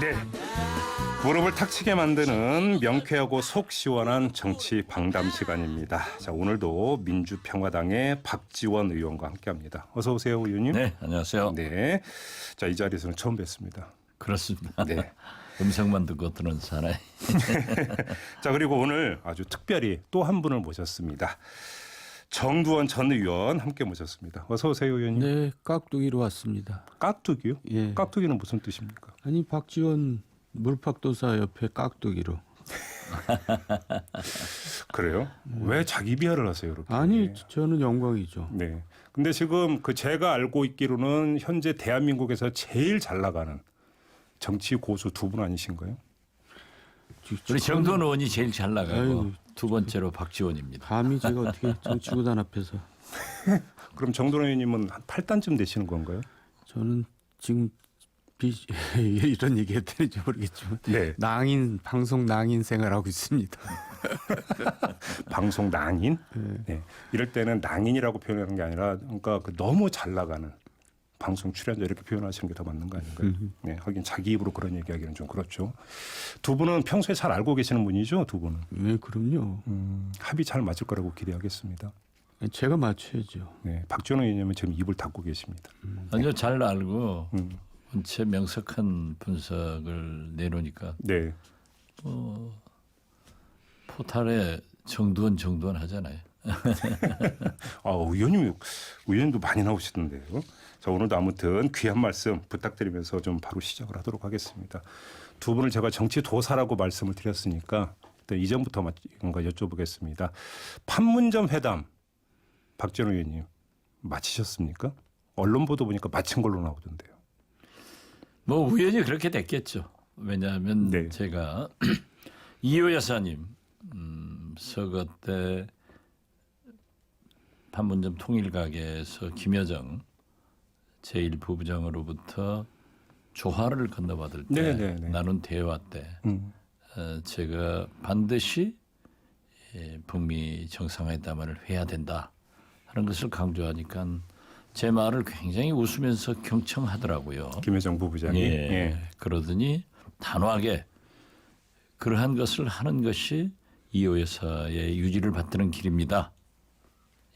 네. 무릎을 탁 치게 만드는 명쾌하고 속 시원한 정치 방담 시간입니다. 자, 오늘도 민주평화당의 박지원 의원과 함께합니다. 어서 오세요, 의원님. 네, 안녕하세요. 네. 자, 이 자리에서는 처음 뵙습니다. 그렇습니다. 네. 음성만 듣고 들은 사나이. 자, 그리고 오늘 아주 특별히 또 한 분을 모셨습니다. 정두원 전 의원 함께 모셨습니다. 어서 오세요, 의원님. 네, 깍두기로 왔습니다. 깍두기요? 예. 깍두기는 무슨 뜻입니까? 아니 박지원 물팍도사 옆에 깍두기로. 그래요? 왜 자기 비하를 하세요, 이렇게? 아니 저는 영광이죠. 네. 근데 지금 그 제가 알고 있기로는 현재 대한민국에서 제일 잘 나가는 정치 고수 두 분 아니신가요? 우리 정두원 의원이 제일 잘 나가고 아이고, 두 번째로 박지원입니다. 감히 제가 어떻게 정치구단 앞에서. 그럼 정도원 의원님은 한 8단쯤 되시는 건가요? 저는 지금 이런 얘기 해도 되는지 모르겠지만 네. 방송 낭인 생활하고 있습니다. 방송 낭인? 네. 이럴 때는 낭인이라고 표현하는 게 아니라 그러니까 그 너무 잘 나가는 방송 출연자 이렇게 표현하시는 게 더 맞는 거 아닌가요? 네. 하긴 자기 입으로 그런 얘기하기는 좀 그렇죠. 두 분은 평소에 잘 알고 계시는 분이죠, 두 분은? 네, 그럼요. 합이 잘 맞을 거라고 기대하겠습니다. 제가 맞춰야죠. 네. 박지원 의원님은 지금 입을 닫고 계십니다. 아주 잘 알고 전체 명석한 분석을 내놓으니까 네. 포탈에 정두원 하잖아요. 의원님도 많이 나오시던데요. 자, 오늘도 아무튼 귀한 말씀 부탁드리면서 좀 바로 시작을 하도록 하겠습니다. 두 분을 제가 정치 도사라고 말씀을 드렸으니까 이전부터 뭔가 여쭤보겠습니다. 판문점 회담 박지원 의원님 마치셨습니까? 언론 보도 보니까 마친 걸로 나오던데요. 뭐 우연히 그렇게 됐겠죠. 왜냐하면 네. 제가 이호 여사님 서거 때 판문점 통일가게에서 김여정 제1부부장으로부터 조화를 건너받을 때 네네네. 나눈 대화 때 제가 반드시 북미 정상회담을 해야 된다 하는 것을 강조하니까 제 말을 굉장히 웃으면서 경청하더라고요. 김여정 부부장이. 예. 예. 그러더니 단호하게 그러한 것을 하는 것이 이호 여사의 유지를 받드는 길입니다.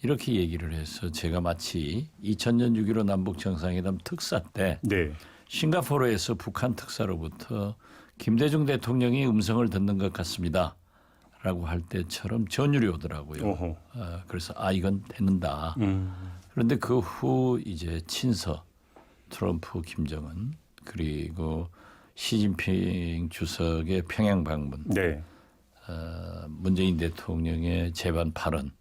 이렇게 얘기를 해서 제가 마치 2000년 6.15 남북 정상회담 특사 때 네. 싱가포르에서 북한 특사로부터 김대중 대통령이 음성을 듣는 것 같습니다. 라고 할 때처럼 전율이 오더라고요. 그래서 이건 되는다. 그런데 그 후 이제 친서 트럼프 김정은 그리고 시진핑 주석의 평양 방문 네. 문재인 대통령의 재반 발언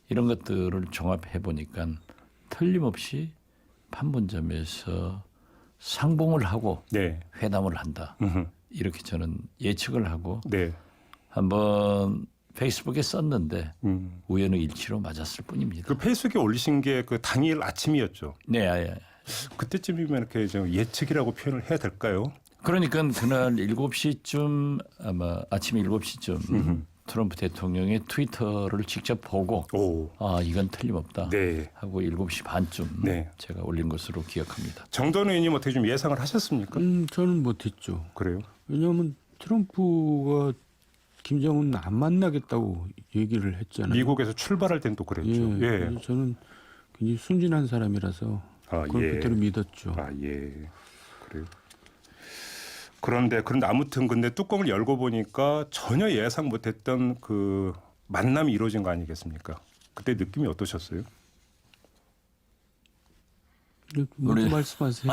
이런 것들을 종합해 보니까 틀림없이 판문점에서 상봉을 하고 네. 회담을 한다. 이렇게 저는 예측을 하고 네. 한번 페이스북에 썼는데 우연의 일치로 맞았을 뿐입니다. 그 페이스북에 올리신 게 그 당일 아침이었죠. 네, 그때쯤이면 이렇게 좀 예측이라고 표현을 해야 될까요? 그러니까 그날 7시쯤 아마 아침 7시쯤 트럼프 대통령의 트위터를 직접 보고 이건 틀림없다 네. 하고 7시 반쯤 네. 제가 올린 것으로 기억합니다. 정도원 의원님 어떻게 좀 예상을 하셨습니까? 저는 못했죠. 그래요? 왜냐하면 트럼프가 김정은 안 만나겠다고 얘기를 했잖아요. 미국에서 출발할 땐 또 그랬죠. 예. 예. 그래서 저는 굉장히 순진한 사람이라서 그걸 그대로 믿었죠. 예. 그래요. 그런데 아무튼 근데 뚜껑을 열고 보니까 전혀 예상 못했던 그 만남이 이루어진 거 아니겠습니까? 그때 느낌이 어떠셨어요? 무슨 말씀하세요?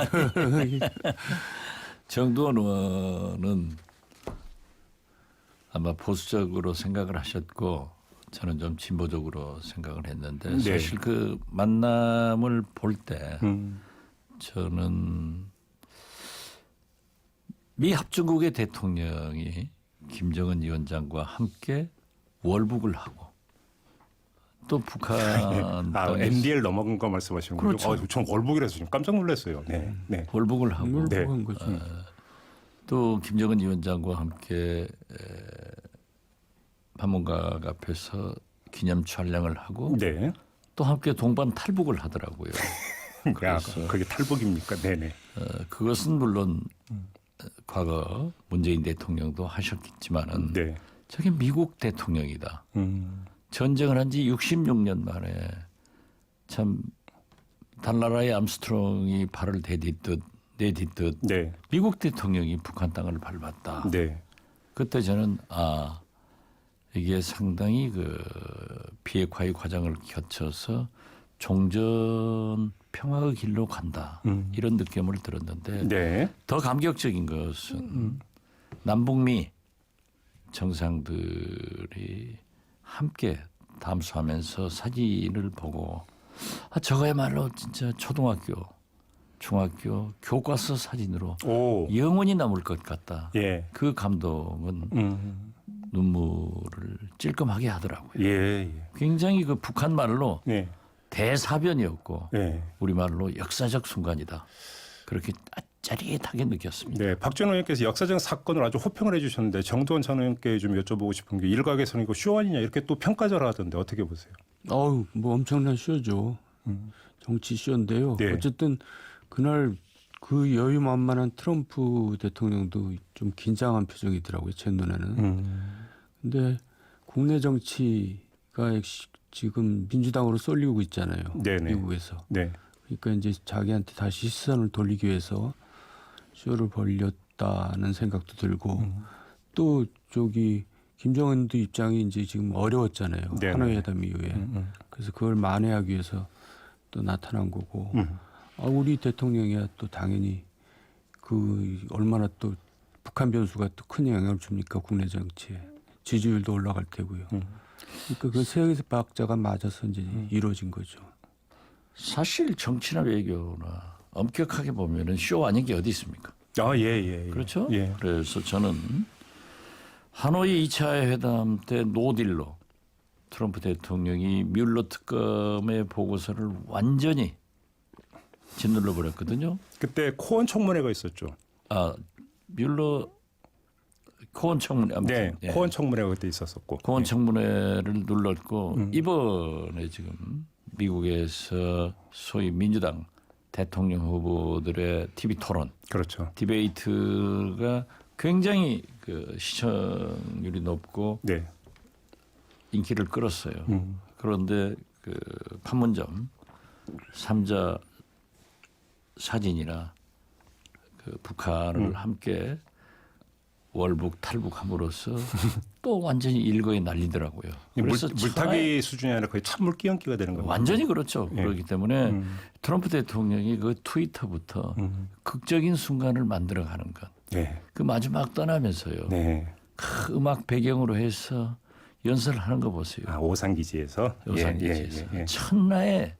정두원 의원은 아마 보수적으로 생각을 하셨고 저는 좀 진보적으로 생각을 했는데 네. 사실 그 만남을 볼 때 저는 미 합중국의 대통령이 김정은 위원장과 함께 월북을 하고 또 북한 MDL 넘어간 거 말씀하시는 거죠? 그렇죠. 전 월북이라서 지금 깜짝 놀랐어요. 네. 네. 월북을 하고 월북한 거죠. 또 김정은 위원장과 함께 판문각 앞에서 기념 촬영을 하고 네. 또 함께 동반 탈북을 하더라고요. 그게 탈북입니까? 네네. 그것은 물론 과거 문재인 대통령도 하셨겠지만은 네. 저게 미국 대통령이다. 전쟁을 한 지 66년 만에 참 달나라의 암스트롱이 발을 내딛듯 네. 미국 대통령이 북한 땅을 밟았다. 네. 그때 저는 이게 상당히 그 비핵화의 과정을 거쳐서 종전 평화의 길로 간다. 이런 느낌을 들었는데 네. 더 감격적인 것은 남북미 정상들이 함께 담수하면서 사진을 보고 저거야말로 진짜 초등학교, 중학교 교과서 사진으로 오. 영원히 남을 것 같다. 예. 그 감동은 눈물을 찔끔하게 하더라고요. 예. 예. 굉장히 그 북한 말로 네. 대사변이었고 네. 우리 말로 역사적 순간이다. 그렇게 짜릿하게 느꼈습니다. 네, 박준호 의원께서 역사적 사건을 아주 호평을 해주셨는데 정두원 전 의원께 좀 여쭤보고 싶은 게 일각에서는 이거 쇼 아니냐 이렇게 또 평가절 하던데 어떻게 보세요? 뭐 엄청난 쇼죠. 정치 쇼인데요. 네. 어쨌든 그날 그 여유만만한 트럼프 대통령도 좀 긴장한 표정이더라고요. 제 눈에는. 근데 국내 정치가 지금 민주당으로 쏠리고 있잖아요. 네네. 미국에서. 네. 그러니까 이제 자기한테 다시 시선을 돌리기 위해서 쇼를 벌렸다는 생각도 들고 또 저기 김정은도 입장이 이제 지금 어려웠잖아요. 네네. 하노이 회담 이후에. 그래서 그걸 만회하기 위해서 또 나타난 거고. 우리 대통령이야 또 당연히 그 얼마나 또 북한 변수가 또 큰 영향을 줍니까 국내 정치에. 지지율도 올라갈 테고요. 그러니까 그 세 박자가 맞아서 이제 이루어진 거죠. 사실 정치나 외교나 엄격하게 보면은 쇼 아닌 게 어디 있습니까? 예. 그렇죠? 예. 그래서 저는 하노이 2차 회담 때 노딜로 트럼프 대통령이 뮬러 특검의 보고서를 완전히 짓눌러 버렸거든요. 그때 코언 청문회가 있었죠. 뮬러 코언 청문회 아무튼 네, 코언 청문회가 그때 있었었고. 코언 청문회를 눌렀고 이번에 지금 미국에서 소위 민주당 대통령 후보들의 TV 토론, 그렇죠. 디베이트가 굉장히 그 시청률이 높고 네. 인기를 끌었어요. 그런데 그 판문점 3자 사진이나 그 북한을 함께 월북 탈북함으로써 또 완전히 일거에 날리더라고요. 그래서 물타기 수준이 아니라 거의 찬물 끼얹기가 되는 겁니다. 완전히 그렇죠. 예. 그렇기 때문에 트럼프 대통령이 그 트위터부터 극적인 순간을 만들어가는 것. 네. 그 마지막 떠나면서요. 네. 그 음악 배경으로 해서 연설하는 거 보세요. 오산기지에서. 요상기지에서 예. 천하에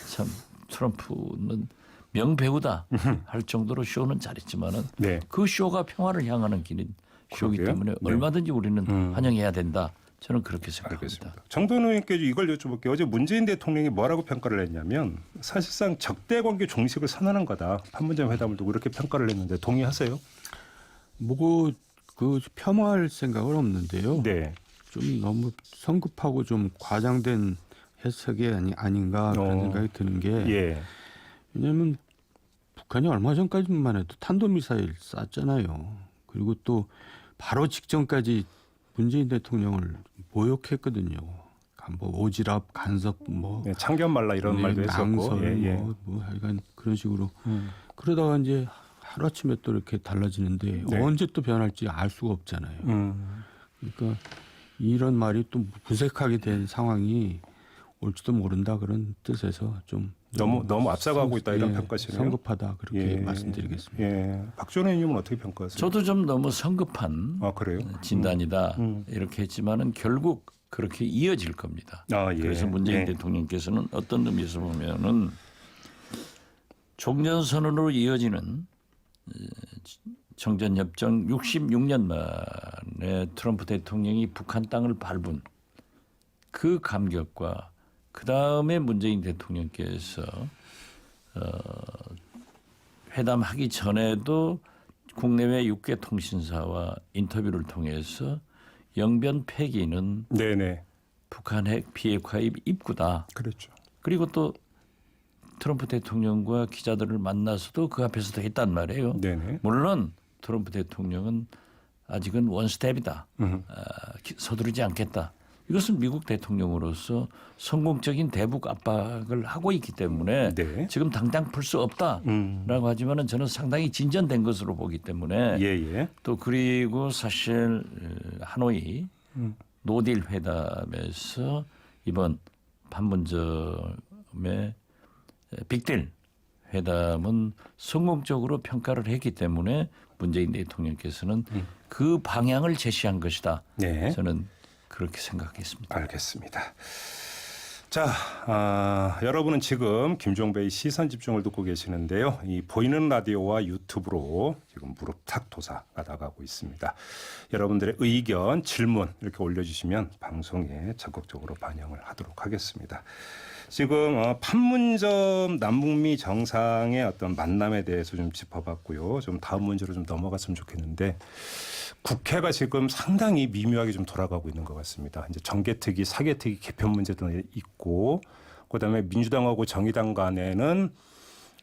참 트럼프는 명배우다 할 정도로 쇼는 잘했지만은 네. 그 쇼가 평화를 향하는 길인 쇼이기 그러게요. 때문에 네. 얼마든지 우리는 환영해야 된다. 저는 그렇게 생각합니다. 알겠습니다. 정돈 의원께 이걸 여쭤볼게요. 어제 문재인 대통령이 뭐라고 평가를 했냐면 사실상 적대관계 종식을 선언한 거다. 판문점 회담을 두고 이렇게 평가를 했는데 동의하세요? 그 폄하할 생각은 없는데요. 네. 좀 너무 성급하고 좀 과장된 해석이 아닌가 그런 생각이 드는 게 예. 왜냐하면 북한이 얼마 전까지만 해도 탄도미사일 쐈잖아요. 그리고 또 바로 직전까지 문재인 대통령을 모욕했거든요. 뭐 오지랖, 간섭, 뭐 네, 참견 말라 이런 말도 했었고. 낭설, 예. 뭐 하여간 그런 식으로 그러다가 이제 하루아침에 또 이렇게 달라지는데 네. 언제 또 변할지 알 수가 없잖아요. 그러니까 이런 말이 또 무색하게 된 상황이 올지도 모른다 그런 뜻에서 좀 너무 앞서가고 있다 이런 평가시네요. 성급하다 그렇게 말씀드리겠습니다. 예. 박준호 의원님은 어떻게 평가하세요? 저도 좀 너무 성급한 그래요? 진단이다 이렇게 했지만은 결국 그렇게 이어질 겁니다. 예. 그래서 문재인 예. 대통령께서는 어떤 의미에서 보면은 종전선언으로 이어지는 정전협정 66년 만에 트럼프 대통령이 북한 땅을 밟은 그 감격과 그 다음에 문재인 대통령께서 회담하기 전에도 국내외 6개 통신사와 인터뷰를 통해서 영변 폐기는 네네. 북한 핵 비핵화의 입구다. 그렇죠. 그리고 또 트럼프 대통령과 기자들을 만나서도 그 앞에서도 했단 말이에요. 네네. 물론 트럼프 대통령은 아직은 원스텝이다. 서두르지 않겠다. 이것은 미국 대통령으로서 성공적인 대북 압박을 하고 있기 때문에 네. 지금 당장 풀 수 없다라고 하지만은 저는 상당히 진전된 것으로 보기 때문에 예. 또 그리고 사실 하노이 노딜 회담에서 이번 판문점의 빅딜 회담은 성공적으로 평가를 했기 때문에 문재인 대통령께서는 그 방향을 제시한 것이다. 네. 저는 그렇게 생각했습니다. 알겠습니다. 자, 여러분은 지금 김종배의 시선 집중을 듣고 계시는데요. 이 보이는 라디오와 유튜브로 지금 무릎탁 도사가 나가고 있습니다. 여러분들의 의견, 질문 이렇게 올려주시면 방송에 적극적으로 반영을 하도록 하겠습니다. 지금 판문점 남북미 정상의 어떤 만남에 대해서 좀 짚어봤고요. 좀 다음 문제로 좀 넘어갔으면 좋겠는데 국회가 지금 상당히 미묘하게 좀 돌아가고 있는 것 같습니다. 이제 정개특위, 사개특위 개편 문제도 있고, 그다음에 민주당하고 정의당 간에는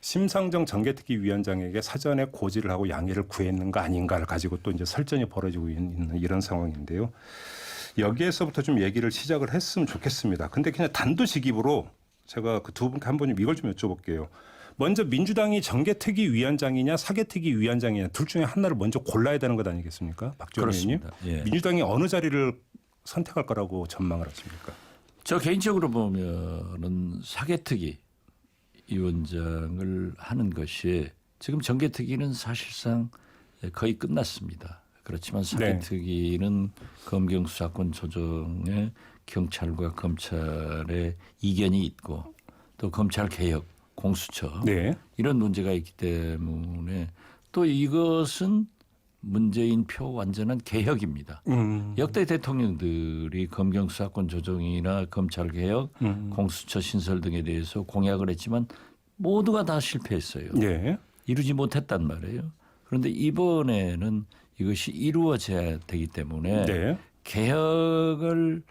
심상정 정개특위 위원장에게 사전에 고지를 하고 양해를 구했는가 아닌가를 가지고 또 이제 설전이 벌어지고 있는 이런 상황인데요. 여기에서부터 좀 얘기를 시작을 했으면 좋겠습니다. 근데 그냥 단도직입으로 제가 그 두 분께 한 번 이걸 좀 여쭤볼게요. 먼저 민주당이 정개특위 위원장이냐 사개특위 위원장이냐 둘 중에 하나를 먼저 골라야 되는 것 아니겠습니까? 박지원 의원님. 예. 민주당이 어느 자리를 선택할 거라고 전망을 하십니까? 저 개인적으로 보면은 사개특위 위원장을 하는 것이 지금 정개특위는 사실상 거의 끝났습니다. 그렇지만 사개특위는 검경 수사권 조정에 경찰과 검찰의 이견이 있고 또 검찰 개혁, 공수처 네. 이런 문제가 있기 때문에 또 이것은 문재인 표 완전한 개혁입니다. 역대 대통령들이 검경 수사권 조정이나 검찰 개혁, 공수처 신설 등에 대해서 공약을 했지만 모두가 다 실패했어요. 네. 이루지 못했단 말이에요. 그런데 이번에는 이것이 이루어져야 되기 때문에 네. 개혁을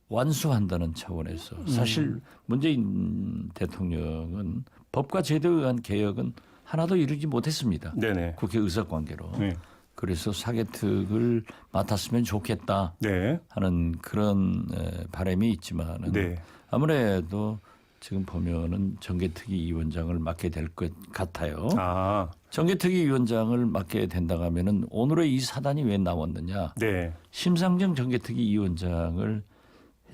완수한다는 차원에서 사실 문재인 대통령은 법과 제도에 의한 개혁은 하나도 이루지 못했습니다. 네네. 국회 의석 관계로. 네. 그래서 사개특을 맡았으면 좋겠다 네. 하는 그런 바람이 있지만은 네. 아무래도 지금 보면은 정개특위 위원장을 맡게 될 것 같아요. 아, 정개특위 위원장을 맡게 된다고 하면은 오늘의 이 사단이 왜 나왔느냐? 네. 심상정 정개특위 위원장을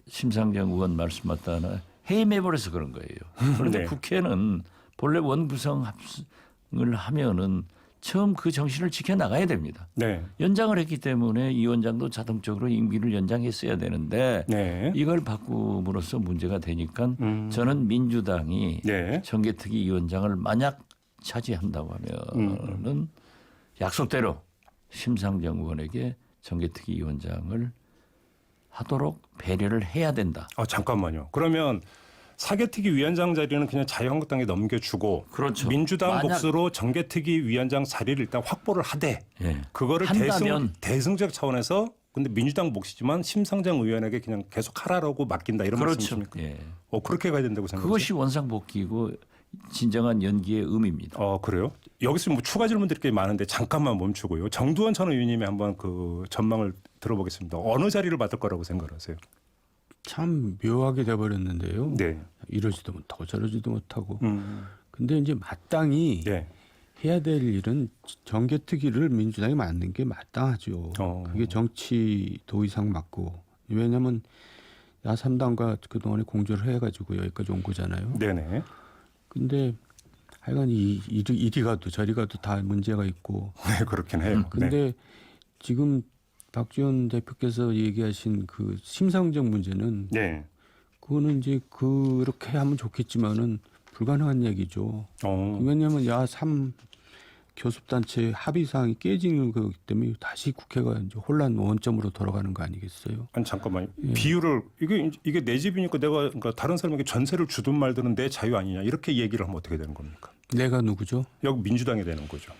심상정 의원 말씀 맞다나 해임해버려서 그런 거예요. 그런데 네. 국회는 본래 원구성 합승을 하면은 처음 그 정신을 지켜나가야 됩니다. 네. 연장을 했기 때문에 이 위원장도 자동적으로 임기를 연장했어야 되는데 네. 이걸 바꿈으로써 문제가 되니까 저는 민주당이 네. 정개특위 위원장을 만약 차지한다고 하면은 약속대로 심상정 의원에게 정개특위 위원장을 하도록 배려를 해야 된다. 잠깐만요. 그러면 사개특위 위원장 자리는 그냥 자유한국당에 넘겨주고 그렇죠. 민주당 만약- 몫으로 정개특위 위원장 자리를 일단 확보를 하되 예. 그거를 한다면 대승적 차원에서 근데 민주당 몫이지만 심상정 의원에게 그냥 계속 하라고 맡긴다 이런 그렇죠. 말씀이십니까? 예. 그렇게 가야 된다고 생각하세요? 그것이 원상복귀고 진정한 연기의 의미입니다. 그래요? 여기서 뭐 추가 질문들이 꽤 많은데 잠깐만 멈추고요. 정두원 전 의원님이 한번 그 전망을 들어보겠습니다. 어느 자리를 맡을 거라고 생각하세요? 참 묘하게 돼버렸는데요. 네. 이러지도 못하고 저러지도 못하고. 근데 이제 마땅히 네. 해야 될 일은 정개특위를 민주당이 만든 게 마땅하죠. 그게 정치 도의상 맞고. 왜냐하면 야3당과 그동안에 공조를 해가지고 여기까지 온 거잖아요. 네네. 근데 하여간 이리 가도 저리 가도 다 문제가 있고. 네, 그렇긴 해요. 근데 네. 지금 박지원 대표께서 얘기하신 그 심상정 문제는 네. 그거는 이제 그렇게 하면 좋겠지만은 불가능한 얘기죠. 왜냐하면 야3 교섭단체 합의사항이 깨지는 거기 때문에 다시 국회가 이제 혼란 원점으로 돌아가는 거 아니겠어요? 아니 잠깐만요. 예. 비유를 이게 내 집이니까 내가 그러니까 다른 사람에게 전세를 주든 말든 내 자유 아니냐 이렇게 얘기를 하면 어떻게 되는 겁니까? 내가 누구죠? 여기 민주당이 되는 거죠.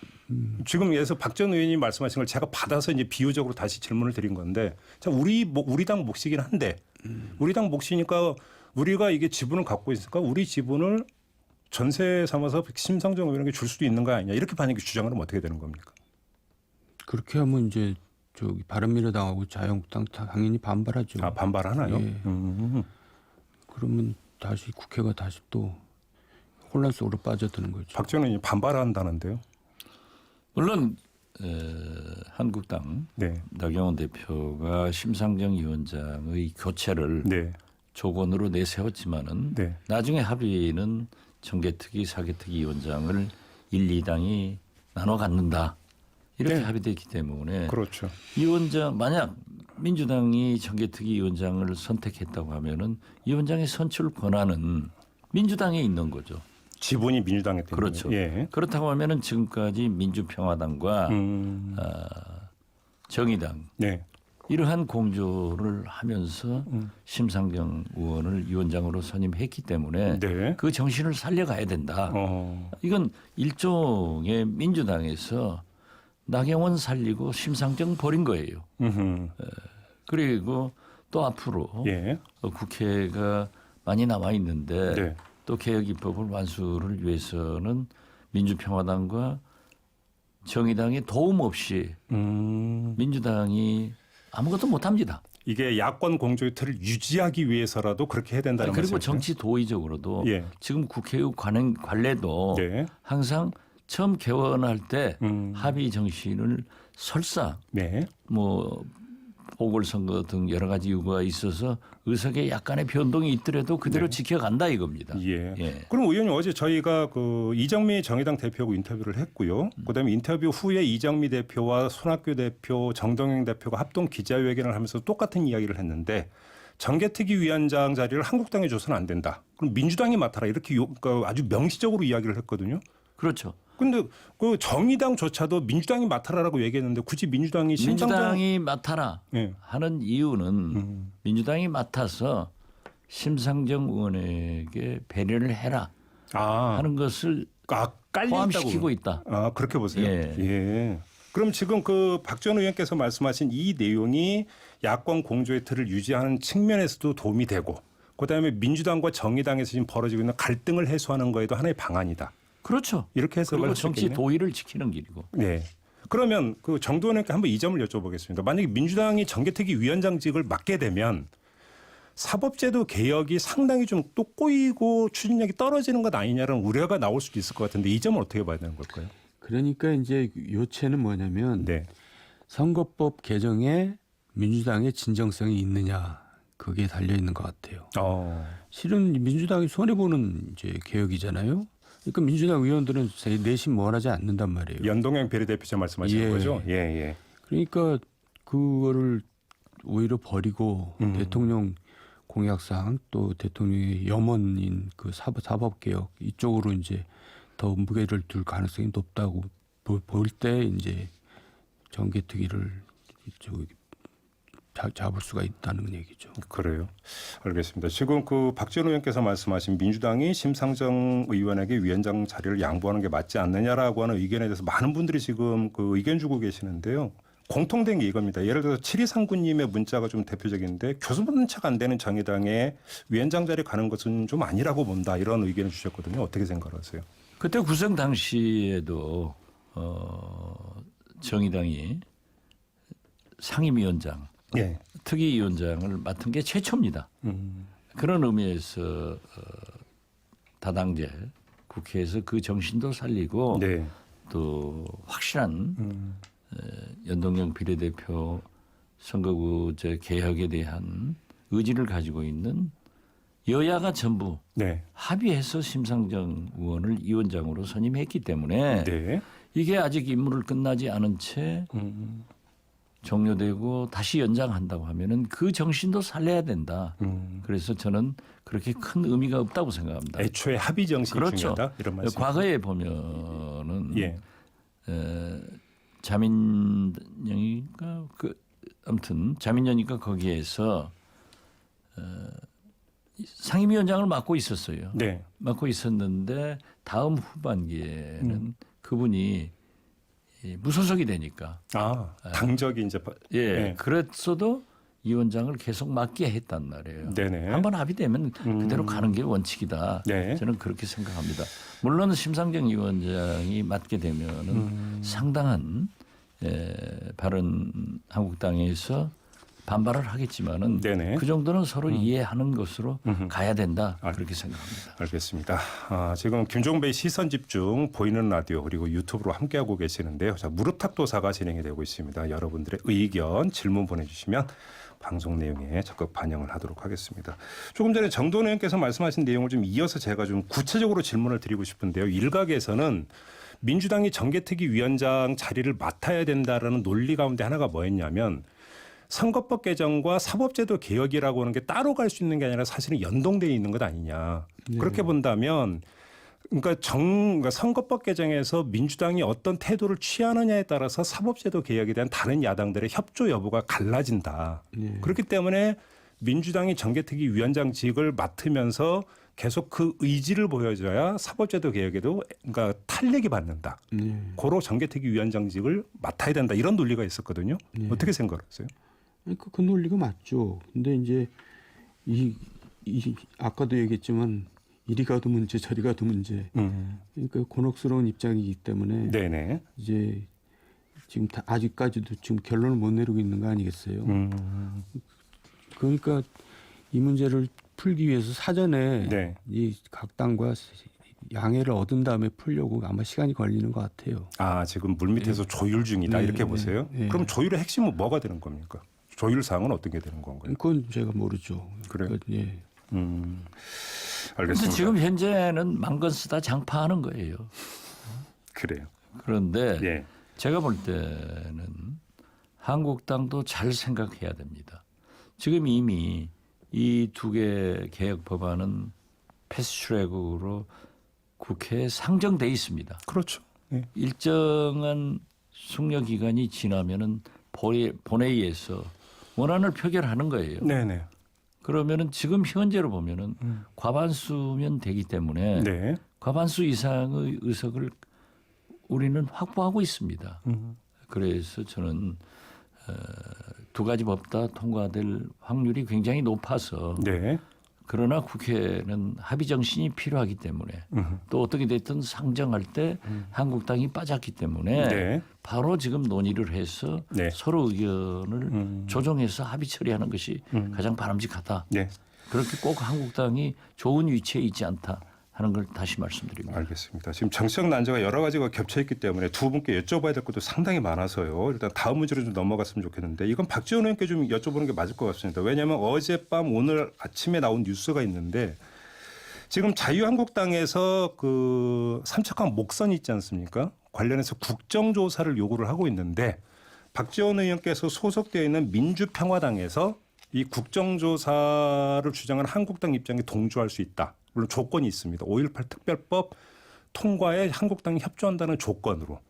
지금 예서 박전 의원님 말씀하신 걸 제가 받아서 이제 비유적으로 다시 질문을 드린 건데, 자 우리 당 몫이긴 한데 우리 당 몫이니까 우리가 이게 지분을 갖고 있으니까 우리 지분을 전세 삼아서 심상정 의원에게 줄 수도 있는 거 아니냐 이렇게 만약에 주장을 하면 어떻게 되는 겁니까? 그렇게 하면 이제 저기 바른미래당하고 자유한국당 당연히 반발하죠. 아, 반발하나요? 예. 그러면 다시 국회가 다시 또 혼란 속으로 빠져드는 거죠. 박지원 의원이 반발한다는데요. 물론 한국당 네. 나경원 대표가 심상정 위원장의 교체를 네. 조건으로 내세웠지만은 네. 나중에 합의는 정개특위, 사개특위 위원장을 1, 2당이 나눠 갖는다. 이렇게 네. 합의됐기 때문에 그렇죠. 위원장 만약 민주당이 정개특위 위원장을 선택했다고 하면은 위원장의 선출 권한은 민주당에 있는 거죠. 지분이 민주당에 때문에. 그렇죠. 예. 그렇다고 하면은 지금까지 민주평화당과 정의당 네. 이러한 공조를 하면서 심상정 의원을 위원장으로 선임했기 때문에 네. 그 정신을 살려가야 된다. 이건 일종의 민주당에서 나경원 살리고 심상정 버린 거예요. 그리고 또 앞으로 예. 국회가 많이 남아 있는데 네. 또 개혁 입법을 완수를 위해서는 민주평화당과 정의당의 도움 없이 민주당이 아무것도 못합니다. 이게 야권 공조의 틀을 유지하기 위해서라도 그렇게 해야 된다는 그리고 말씀이세요? 정치 도의적으로도 예. 지금 국회의 관례도 네. 항상 처음 개원할 때 합의 정신을 설사 네. 뭐 보궐선거 등 여러 가지 이유가 있어서 의석에 약간의 변동이 있더라도 그대로 지켜간다 이겁니다. 예. 예. 그럼 의원님 어제 저희가 그 이정미 정의당 대표하고 인터뷰를 했고요. 그다음에 인터뷰 후에 이정미 대표와 손학규 대표, 정동영 대표가 합동 기자회견을 하면서 똑같은 이야기를 했는데 정개특위 위원장 자리를 한국당에 줘서는 안 된다. 그럼 민주당이 맡아라 이렇게 그러니까 아주 명시적으로 이야기를 했거든요. 그렇죠. 근데 그 정의당조차도 민주당이 맡아라라고 얘기했는데 굳이 민주당이 민주당이 맡아라 예. 하는 이유는 민주당이 맡아서 심상정 의원에게 배려를 해라 하는 것을 포함시키고 있다. 아, 그렇게 보세요. 예. 예. 그럼 지금 그 박지원 의원께서 말씀하신 이 내용이 야권 공조의 틀을 유지하는 측면에서도 도움이 되고 그다음에 민주당과 정의당에서 지금 벌어지고 있는 갈등을 해소하는 거에도 하나의 방안이다. 그렇죠. 이렇게 해석을 그리고 할 수 정치 있겠네요. 도의를 지키는 길이고. 네. 그러면 그 정도원 의원께 한번 이 점을 여쭤보겠습니다. 만약에 민주당이 정개특위 위원장직을 맡게 되면 사법제도 개혁이 상당히 좀 또 꼬이고 추진력이 떨어지는 것 아니냐는 우려가 나올 수도 있을 것 같은데 이 점을 어떻게 봐야 되는 걸까요? 그러니까 이제 요체는 뭐냐면 네. 선거법 개정에 민주당의 진정성이 있느냐 그게 달려 있는 것 같아요. 실은 민주당이 손해 보는 이제 개혁이잖아요. 그러니까 민주당 의원들은 내심 원하지 않는단 말이에요. 연동형 비례대표자 말씀하시는 예. 거죠? 예, 예. 그러니까 그거를 오히려 버리고 대통령 공약상 또 대통령의 염원인 그 사법개혁 이쪽으로 이제 더 무게를 둘 가능성이 높다고 볼 때 이제 정개특위를 잡을 수가 있다는 얘기죠. 그래요. 알겠습니다. 지금 그 박지원 의원께서 말씀하신 민주당이 심상정 의원에게 위원장 자리를 양보하는 게 맞지 않느냐라고 하는 의견에 대해서 많은 분들이 지금 그 의견 주고 계시는데요. 공통된 게 이겁니다. 예를 들어서 7239님의 문자가 좀 대표적인데 교수분차가 안 되는 정의당에 위원장 자리 가는 것은 좀 아니라고 본다. 이런 의견을 주셨거든요. 어떻게 생각하세요? 그때 구성 당시에도 정의당이 상임위원장, 예. 특위위원장을 맡은 게 최초입니다. 그런 의미에서 다당제 국회에서 그 정신도 살리고 네. 또 확실한 연동형 비례대표 선거구제 개혁에 대한 의지를 가지고 있는 여야가 전부 네. 합의해서 심상정 의원을 위원장으로 선임했기 때문에 네. 이게 아직 임무를 끝나지 않은 채 종료되고 다시 연장한다고 하면은 그 정신도 살려야 된다. 그래서 저는 그렇게 큰 의미가 없다고 생각합니다. 애초에 합의 정신이 그렇죠. 중요하다. 이런 말씀. 과거에 보면은 예. 자민련이가 아무튼 자민련이가 거기에서 상임위원장을 맡고 있었어요. 네. 맡고 있었는데 다음 후반기에는 그분이 무소속이 되니까 당적이 이제 네. 그랬어도 위원장을 계속 맡게 했단 말이에요. 네네. 한번 합의되면 그대로 가는 게 원칙이다. 네. 저는 그렇게 생각합니다. 물론 심상정 위원장이 맡게 되면은 상당한 바른 한국당에서 반발을 하겠지만은 네네. 그 정도는 서로 이해하는 것으로 가야 된다 그렇게 생각합니다. 알겠습니다. 지금 김종배의 시선집중 보이는 라디오 그리고 유튜브로 함께하고 계시는데요. 자, 무릎탁도사가 진행이 되고 있습니다. 여러분들의 의견 질문 보내주시면 방송 내용에 적극 반영을 하도록 하겠습니다. 조금 전에 정돈 의원께서 말씀하신 내용을 좀 이어서 제가 좀 구체적으로 질문을 드리고 싶은데요. 일각에서는 민주당이 정개특위 위원장 자리를 맡아야 된다라는 논리 가운데 하나가 뭐였냐면 선거법 개정과 사법제도 개혁이라고 하는 게 따로 갈 수 있는 게 아니라 사실은 연동되어 있는 것 아니냐. 그렇게 본다면 그러니까 선거법 개정에서 민주당이 어떤 태도를 취하느냐에 따라서 사법제도 개혁에 대한 다른 야당들의 협조 여부가 갈라진다. 그렇기 때문에 민주당이 정개특위 위원장직을 맡으면서 계속 그 의지를 보여줘야 사법제도 개혁에도 그러니까 탄력이 받는다. 고로 정개특위 위원장직을 맡아야 된다. 이런 논리가 있었거든요. 어떻게 생각하세요? 그 논리가 맞죠. 근데 이제 이 아까도 얘기했지만 이리 가도 문제 저리 가도 문제. 그러니까 곤혹스러운 입장이기 때문에 네네. 이제 지금 아직까지도 지금 결론을 못 내리고 있는 거 아니겠어요. 그러니까 이 문제를 풀기 위해서 사전에 네. 이 각 당과 양해를 얻은 다음에 풀려고 아마 시간이 걸리는 것 같아요. 지금 물밑에서 조율 중이다. 네, 이렇게 네, 보세요. 네. 그럼 조율의 핵심은 뭐가 되는 겁니까? 조율 사항은 어떤 게 되는 건가요? 그건 제가 모르죠. 그래요? 예. 그런데 알겠습니다. 지금 현재는 망건 쓰다 장파하는 거예요. 그래요. 그런데 예. 제가 볼 때는 한국당도 잘 생각해야 됩니다. 지금 이미 이 두 개 개혁 법안은 패스트트랙으로 국회에 상정돼 있습니다. 그렇죠. 예. 일정한 숙려 기간이 지나면은 본회의에서 원안을 표결하는 거예요. 네네. 그러면은 지금 현재로 보면은 과반수면 되기 때문에 네. 과반수 이상의 의석을 우리는 확보하고 있습니다. 그래서 저는 두 가지 법 다 통과될 확률이 굉장히 높아서 네. 그러나 국회는 합의 정신이 필요하기 때문에 또 어떻게 됐든 상정할 때 한국당이 빠졌기 때문에 네. 바로 지금 논의를 해서 네. 서로 의견을 조정해서 합의 처리하는 것이 가장 바람직하다. 네. 그렇게 꼭 한국당이 좋은 위치에 있지 않다 하는 걸 다시 말씀드립니다. 알겠습니다. 지금 정치적 난제가 여러 가지가 겹쳐 있기 때문에 두 분께 여쭤봐야 될 것도 상당히 많아서요. 일단 다음 문제로 좀 넘어갔으면 좋겠는데 이건 박지원 의원께 좀 여쭤보는 게 맞을 것 같습니다. 왜냐하면 어젯밤 오늘 아침에 나온 뉴스가 있는데 지금 자유한국당에서 그 삼척항 목선이 있지 않습니까? 관련해서 국정조사를 요구를 하고 있는데 박지원 의원께서 소속되어 있는 민주평화당에서 이 국정조사를 주장하는 한국당 입장에 동조할 수 있다. 물론 조건이 있습니다. 5.18 특별법 통과에 한국당이 협조한다는 조건으로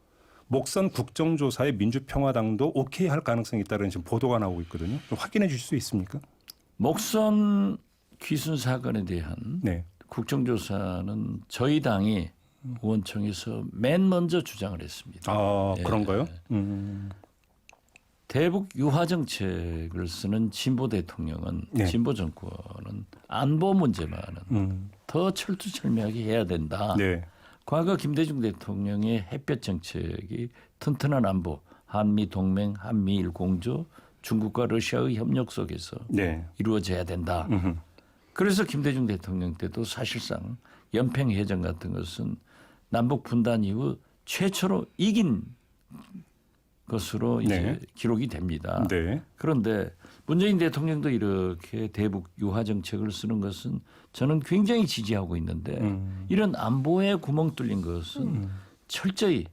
목선 국정조사에 민주평화당도 오케이 할 가능성이 있다는 지금 보도가 나오고 있거든요. 좀 확인해 주실 수 있습니까? 목선 귀순 사건에 대한 네. 국정조사는 저희 당이 의원총회에서 맨 먼저 주장을 했습니다. 그런가요? 대북 유화 정책을 쓰는 진보 대통령은 네. 진보 정권은 안보 문제만은 더 철두철미하게 해야 된다. 네. 과거 김대중 대통령의 햇볕 정책이 튼튼한 안보, 한미 동맹, 한미일 공조, 중국과 러시아의 협력 속에서 네. 이루어져야 된다. 그래서 김대중 대통령 때도 사실상 연평해전 같은 것은 남북 분단 이후 최초로 이긴 것으로 이제 네. 기록이 됩니다. 네. 그런데 문재인 대통령도 이렇게 대북 유화 정책을 쓰는 것은 저는 굉장히 지지하고 있는데 이런 안보에 구멍 뚫린 것은 철저히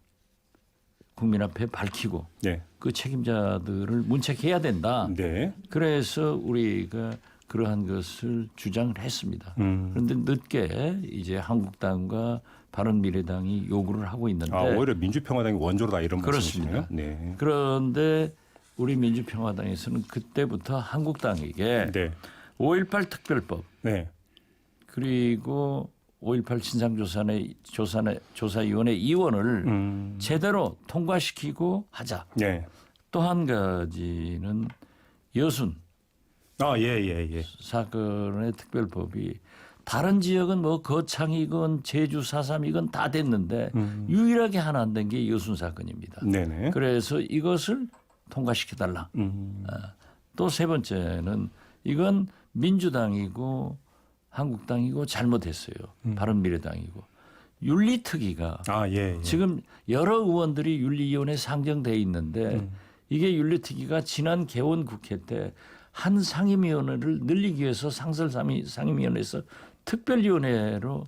국민 앞에 밝히고 네. 그 책임자들을 문책해야 된다. 네. 그래서 우리가 그러한 것을 주장을 했습니다. 그런데 늦게 이제 한국당과 바른미래당이 요구를 하고 있는데 오히려 민주평화당이 원조로다 이런 그렇습니다. 말씀이시네요. 네. 그런데 우리 민주평화당에서는 그때부터 한국당에게 네. 5.18 특별법 네. 그리고 5.18 진상조사위원회 이원을 제대로 통과시키고 하자. 네. 또 한 가지는 여순 예. 사건의 특별법이 다른 지역은 뭐 거창이건 제주 4.3이건 다 됐는데 유일하게 하나 안 된 게 여순 사건입니다. 네네. 그래서 이것을 통과시켜달라. 또 세 번째는 이건 민주당이고 한국당이고 잘못했어요. 바른미래당이고. 윤리특위가 예. 지금 여러 의원들이 윤리위원회에 상정돼 있는데 이게 윤리특위가 지난 개원 국회 때 한 상임위원회를 늘리기 위해서 상임위원회에서 특별위원회로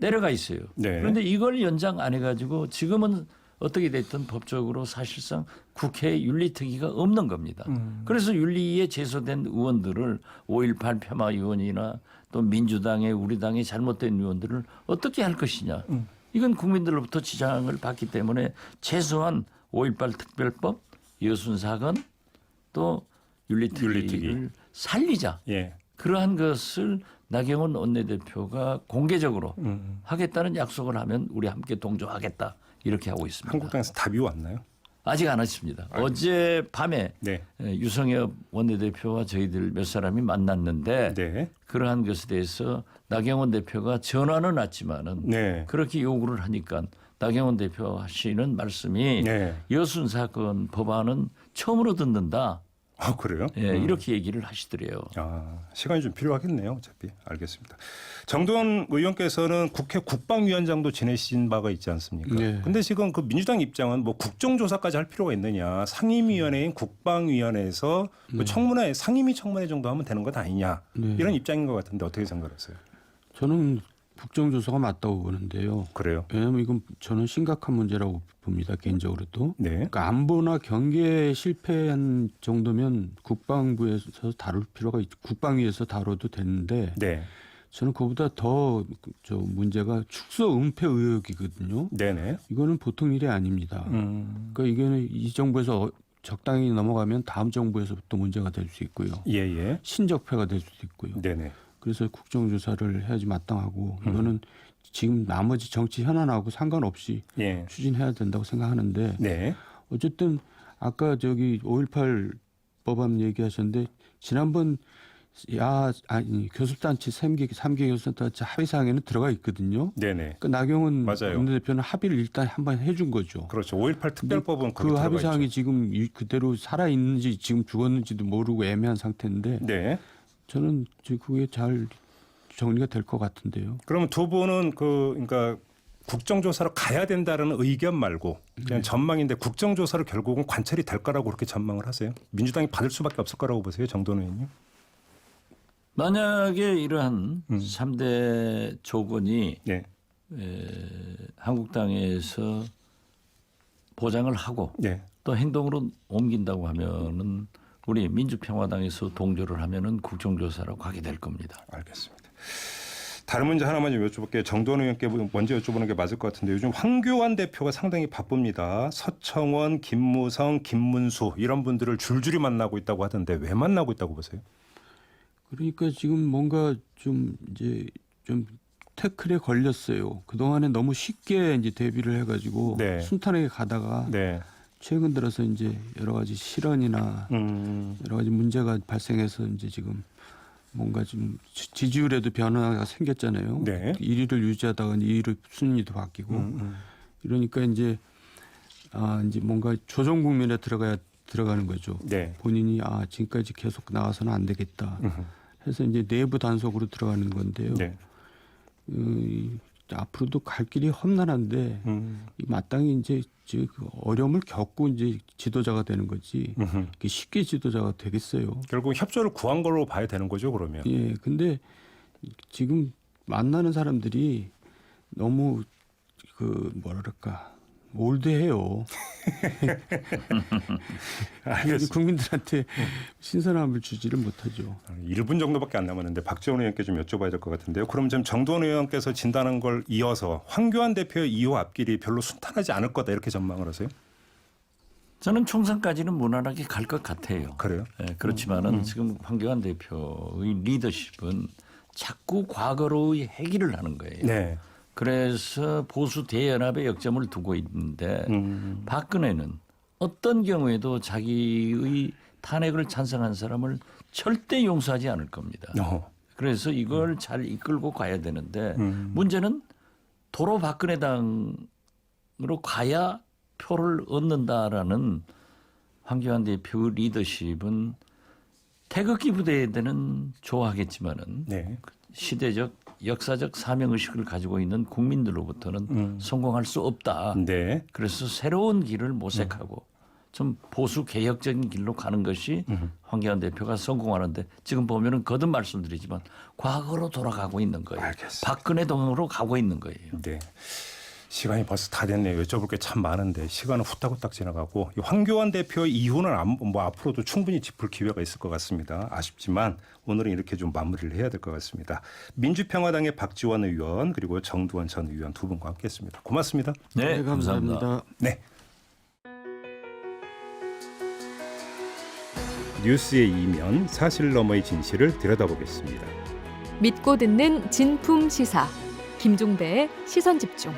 내려가 있어요. 네. 그런데 이걸 연장 안 해가지고 지금은 어떻게 됐든 법적으로 사실상 국회 윤리특위가 없는 겁니다. 그래서 윤리위에 제소된 의원들을 5.18 폄하 의원이나 또 민주당의 우리 당의 잘못된 의원들을 어떻게 할 것이냐. 이건 국민들로부터 지장을 받기 때문에 최소한 5.18 특별법, 여순 사건 또 윤리특위를 살리자. 예. 그러한 것을 나경원 원내대표가 공개적으로 하겠다는 약속을 하면 우리 함께 동조하겠다. 이렇게 하고 있습니다. 한국당에서 답이 왔나요? 아직 안 왔습니다. 어제 밤에 네. 유성엽 원내대표와 저희들 몇 사람이 만났는데 네. 그러한 것에 대해서 나경원 대표가 전화는 왔지만은 네. 그렇게 요구를 하니까 나경원 대표 하시는 말씀이 네. 여순 사건 법안은 처음으로 듣는다. 그래요? 예, 이렇게 얘기를 하시더래요. 시간이 좀 필요하겠네요. 어차피. 알겠습니다. 정도원 의원께서는 국회 국방위원장도 지내신 바가 있지 않습니까? 네. 근데 지금 그 민주당 입장은 뭐 국정조사까지 할 필요가 있느냐. 상임위원회인 국방위원회에서 뭐 청문회, 상임위 청문회 정도 하면 되는 것 아니냐. 네. 이런 입장인 것 같은데 어떻게 생각하세요? 저는 국정조사가 맞다고 보는데요. 그래요? 왜냐하면 이건 저는 심각한 문제라고 봅니다. 개인적으로도. 네. 그러니까 안보나 경계에 실패한 정도면 국방부에서 다룰 필요가 국방위에서 다뤄도 되는데 네. 저는 그보다 더 저 문제가 축소 은폐 의혹이거든요. 네네. 이거는 보통 일이 아닙니다. 그러니까 이게는 이 정부에서 적당히 넘어가면 다음 정부에서부터 문제가 될 수 있고요. 예예. 신적폐가 될 수도 있고요. 네네. 그래서 국정조사를 해야지 마땅하고 이거는 지금 나머지 정치 현안하고 상관없이 예. 추진해야 된다고 생각하는데 네. 어쨌든 아까 저기 5.18 법안 얘기하셨는데 지난번 교섭단체 3개 교섭단체 합의사항에는 들어가 있거든요. 네네. 그러니까 나경원 맞아요. 원내대표는 합의를 일단 한번 해준 거죠. 그렇죠. 5.18 특별법은 그 합의사항이 지금 그대로 살아 있는지 지금 죽었는지도 모르고 애매한 상태인데 네. 저는 지금 그게 잘 정리가 될 것 같은데요. 그러면 두 분은 그러니까 국정조사로 가야 된다는 의견 말고 그냥 전망인데 국정조사로 결국은 관철이 될 거라고 그렇게 전망을 하세요? 민주당이 받을 수밖에 없을 거라고 보세요, 정도는 의원님? 만약에 이러한 3대 조건이 네. 한국당에서 보장을 하고 네. 또 행동으로 옮긴다고 하면은 우리 민주평화당에서 동조를 하면은 국정조사로 가게 될 겁니다. 알겠습니다. 다른 문제 하나만 좀 여쭤볼게요. 정도원 의원께 먼저 여쭤보는 게 맞을 것 같은데 요즘 황교안 대표가 상당히 바쁩니다. 서청원, 김무성, 김문수 이런 분들을 줄줄이 만나고 있다고 하던데 왜 만나고 있다고 보세요? 그러니까 지금 뭔가 좀 이제 좀 태클에 걸렸어요. 그 동안에 너무 쉽게 이제 데뷔를 해가지고 네. 순탄하게 가다가 네. 최근 들어서 이제 여러 가지 실언이나 여러 가지 문제가 발생해서 이제 지금 뭔가 좀 지지율에도 변화가 생겼잖아요. 네. 1위를 유지하다가 2위로 순위도 바뀌고 이러니까 이제 이제 뭔가 조정 국면에 들어가는 거죠. 네. 본인이 지금까지 계속 나와서는 안 되겠다. 해서 이제 내부 단속으로 들어가는 건데요. 네. 앞으로도 갈 길이 험난한데 이 마땅히 이제 그 어려움을 겪고 이제 지도자가 되는 거지. 이게 쉽게 지도자가 되겠어요. 결국 협조를 구한 걸로 봐야 되는 거죠, 그러면. 예, 근데 지금 만나는 사람들이 너무 그 뭐랄까 올드해요. 알겠습니다. 국민들한테 신선함을 주지를 못하죠. 1분 정도밖에 안 남았는데 박지원 의원께 좀 여쭤봐야 될 것 같은데요. 그럼 지금 정도원 의원께서 진단한 걸 이어서 황교안 대표의 2호 앞길이 별로 순탄하지 않을 거다 이렇게 전망을 하세요? 저는 총선까지는 무난하게 갈 것 같아요. 그래요? 네, 그렇지만은 지금 황교안 대표의 리더십은 자꾸 과거로의 회귀를 하는 거예요. 네. 그래서 보수 대연합에 역점을 두고 있는데 박근혜는 어떤 경우에도 자기의 탄핵을 찬성한 사람을 절대 용서하지 않을 겁니다. 그래서 이걸 잘 이끌고 가야 되는데 문제는 도로 박근혜 당으로 가야 표를 얻는다라는 황교안 대표 리더십은 태극기 부대에는 좋아하겠지만은 네. 시대적 역사적 사명의식을 가지고 있는 국민들로부터는 성공할 수 없다. 네. 그래서 새로운 길을 모색하고 좀 보수 개혁적인 길로 가는 것이 황교안 대표가 성공하는데 지금 보면은 거듭 말씀드리지만 과거로 돌아가고 있는 거예요. 알겠습니다. 박근혜 당으로 가고 있는 거예요. 네. 시간이 벌써 다 됐네요. 여쭤볼 게 참 많은데 시간은 후딱후딱 지나가고 이 황교안 대표의 이후는 뭐 앞으로도 충분히 짚을 기회가 있을 것 같습니다. 아쉽지만 오늘은 이렇게 좀 마무리를 해야 될 것 같습니다. 민주평화당의 박지원 의원 그리고 정두원 전 의원 두 분과 함께했습니다. 고맙습니다. 네, 감사합니다. 네. 뉴스의 이면 사실 너머의 진실을 들여다보겠습니다. 믿고 듣는 진품 시사 김종배의 시선집중.